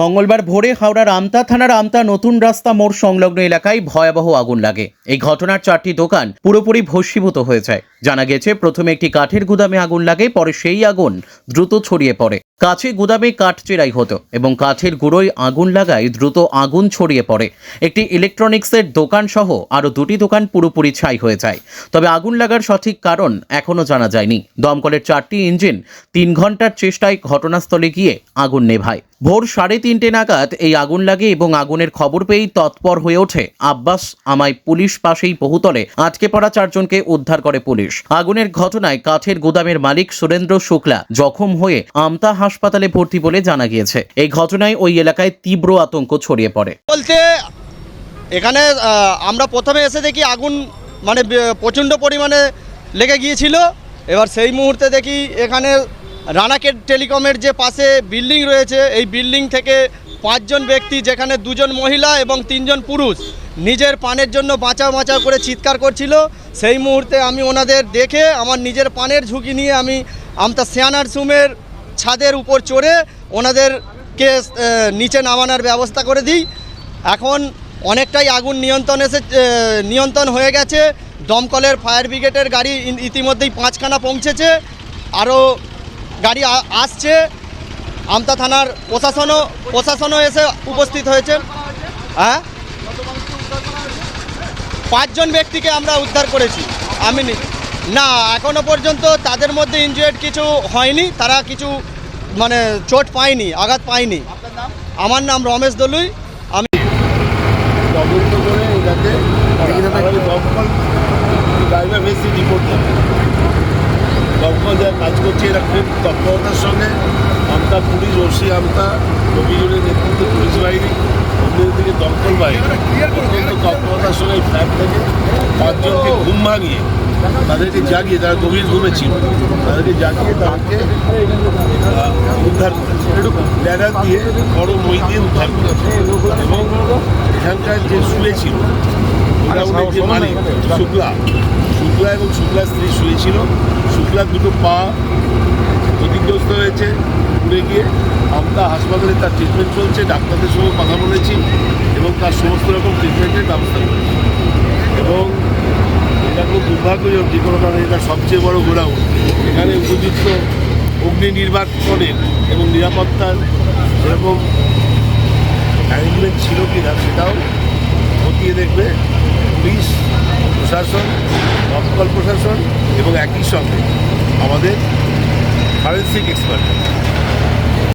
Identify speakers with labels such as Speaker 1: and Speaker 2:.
Speaker 1: মঙ্গলবার ভোরে হাওড়ার আমতা থানার আমতা নতুন রাস্তা মোড় সংলগ্ন এলাকায় ভয়াবহ আগুন লাগে। এই ঘটনার 4টি দোকান পুরোপুরি ভস্মীভূত হয়ে যায়। জানা গেছে, প্রথমে একটি কাঠের গুদামে আগুন লাগে, পরে সেই আগুন দ্রুত ছড়িয়ে পড়ে। কাছে গুদামে কাঠ চেরাই হতো এবং কাঠের গুঁড়োয় আগুন লাগায় দ্রুত আগুন ছড়িয়ে পড়ে। একটি ইলেকট্রনিক্সের দোকান সহ আরও 2টি দোকান পুরোপুরি ছাই হয়ে যায়। তবে আগুন লাগার সঠিক কারণ এখনও জানা যায়নি। দমকলের 4টি ইঞ্জিন 3 ঘন্টার চেষ্টায় ঘটনাস্থলে গিয়ে আগুন নেভায়। ভোর 3:30 নাগাদ এই আগুন লাগে এবং আগুনের খবর পেয়েই তৎপর হয়ে ওঠে আব্বাস আমায় পুলিশ। পাশেই বহুতলে আটকে পড়া 4 জনকে উদ্ধার করে পুলিশ। আগুনের ঘটনায় কাঠের গুদামের মালিক সুরেন্দ্র শুক্লা জখম হয়ে আমতা হাসপাতালে ভর্তি বলে জানা গিয়েছে। এই ঘটনায় ওই এলাকায় তীব্র আতঙ্ক ছড়িয়ে পড়ে।
Speaker 2: বলতে এখানে আমরা প্রথমে এসে দেখি আগুন মানে প্রচণ্ড পরিমাণে লেগে গিয়েছিল। এবার সেই মুহূর্তে দেখি এখানে রানাকেট টেলিকমের যে পাশে বিল্ডিং রয়েছে, এই বিল্ডিং থেকে 5 জন ব্যক্তি, যেখানে 2 জন মহিলা এবং 3 জন পুরুষ, নিজের পানের জন্য বাঁচাও বাঁচাও করে চিৎকার করছিল। সেই মুহূর্তে আমি ওনাদের দেখে আমার নিজের পানের ঝুঁকি নিয়ে আমি আমতা সিয়ানারসুমের ছাদের উপর চড়ে ওনাদেরকে নিচে নামানোর ব্যবস্থা করে দিই। এখন অনেকটাই আগুন নিয়ন্ত্রণ হয়ে গেছে। দমকলের ফায়ার ব্রিগেডের গাড়ি ইতিমধ্যেই 5খানা পৌঁছেছে, আরও গাড়ি আসছে। আমতা থানার প্রশাসনও এসে উপস্থিত হয়েছে। হ্যাঁ, 5 জন ব্যক্তিকে আমরা উদ্ধার করেছি। আমি না, এখনো পর্যন্ত তাদের মধ্যে ইনজুয়ার্ড কিছু হয়নি, তারা কিছু মানে চোট পায়নি, আঘাত পায়নি। আমার নাম রমেশ দলুই। আমি
Speaker 3: তদন্ত করে এটাকে দমকল ড্রাইভার বেশি রিপোর্ট দেবে। দমকল যা কাজ করছে এরা খুব তৎপরতার সঙ্গে আমতা পুলিশ, ওসি আমতা, অভিযোগের নেতৃত্বে পুলিশ বাহিনী, অন্যদিকে দমকল বাহিনী অত্যন্ত তৎপরতার সঙ্গে ফ্ল্যাট থেকে 5 জনকে ঘুম ভাঙিয়ে তাদেরকে জাগিয়ে, তারা গভীর ঘুমে ছিল, তাদেরকে জাগিয়ে তাদেরকে উদ্ধার করেছে। ল্যাডার দিয়ে বড় মই দিয়ে উদ্ধার করেছে এবং এখানকার যে শুয়েছিল গোডাউনের যে মালিক শুক্লা এবং শুক্লার স্ত্রী শুয়েছিল, শুক্লার 2টো পা ক্ষতিগ্রস্ত হয়েছে, পুড়ে গিয়ে আমতা হাসপাতালে তার ট্রিটমেন্ট চলছে। ডাক্তারদের সঙ্গে কথা বলেছি এবং তার সমস্ত রকম ট্রিটমেন্টের ব্যবস্থা করেছি। এবং এটা খুব দুর্ভাগ্যজনক, যে কোনো কারণে এটা সবচেয়ে বড় গোডাউন। এখানে উপযুক্ত অগ্নি নির্বাপনের এবং নিরাপত্তার সেরকম অ্যারেঞ্জমেন্ট ছিল কি না সেটাও খতিয়ে দেখবে পুলিশ প্রশাসন, দমকল প্রশাসন এবং একই সঙ্গে আমাদের ফরেন্সিক এক্সপার্ট।